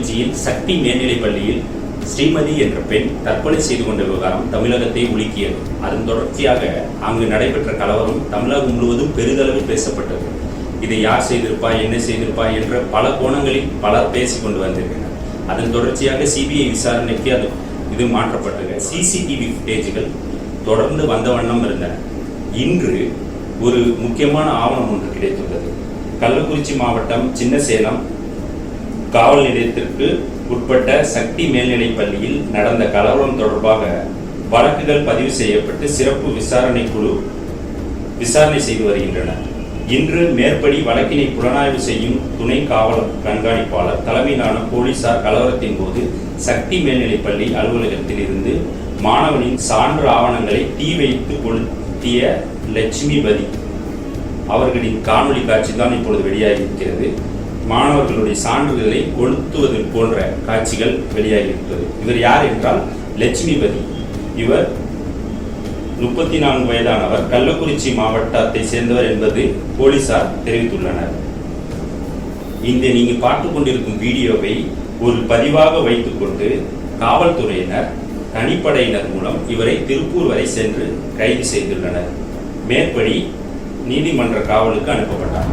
கள்ளக்குறிச்சியில் சக்தி மேல்நிலைப் பள்ளியில் ஸ்ரீமதி என்ற பெண் தற்கொலை செய்து கொண்ட விவகாரம் தமிழகத்தை உலுக்கியது. அதன் தொடர்ச்சியாக அங்கு நடைபெற்ற கலவரம் தமிழகம் முழுவதும் பெரிதளவில் பேசப்பட்டது. இதை யார் செய்திருப்பா, என்ன செய்திருப்பா என்ற பல கோணங்களில் பலர் பேசிக் கொண்டு வந்திருக்கின்றனர். அதன் தொடர்ச்சியாக சிபிஐ விசாரணைக்கு இது மாற்றப்பட்டது. சிசிடிவி ஃபுட்டேஜ்கள் தொடர்ந்து வந்த வண்ணம் இருந்தன. இன்று ஒரு முக்கியமான ஆவணம் ஒன்று கிடைத்துள்ளது. கள்ளக்குறிச்சி மாவட்டம் சின்னசேலம் காவல் நிலையத்திற்கு உட்பட்ட சக்தி மேல்நிலைப் பள்ளியில் நடந்த கலவரம் தொடர்பாக வழக்குகள் பதிவு செய்யப்பட்டு சிறப்பு விசாரணை குழு விசாரணை செய்து வருகின்றனர். இன்று மேற்படி வழக்கினை புலனாய்வு செய்யும் துணை காவல் கண்காணிப்பாளர் தலைமையிலான போலீசார் கலவரத்தின் போது சக்தி மேல்நிலைப் பள்ளி அலுவலகத்தில் இருந்து மாணவனின் சான்று ஆவணங்களை தீ வைத்து கொளுத்திய லட்சுமிபதி அவர்களின் காணொலி காட்சி தான் இப்பொழுது வெளியாகியிருக்கிறது. மாணவர்களுடைய சான்றுகளை கொளுத்துவது போன்ற காட்சிகள் வெளியாகியிருக்கிறது. இவர் யார் என்றால் லட்சுமிபதி. இவர் 34 வயதானவர், கள்ளக்குறிச்சி மாவட்டத்தை சேர்ந்தவர் என்பது போலீசார் தெரிவித்துள்ளனர். இந்த நீங்கள் பார்த்து கொண்டிருக்கும் வீடியோவை ஒரு பதிவாக வைத்துக்கொண்டு காவல்துறையினர் தனிப்படையினர் மூலம் இவரை திருப்பூர் வரை சென்று கைது செய்துள்ளனர். மேற்படி நீதிமன்ற காவலுக்கு அனுப்பப்பட்டார்.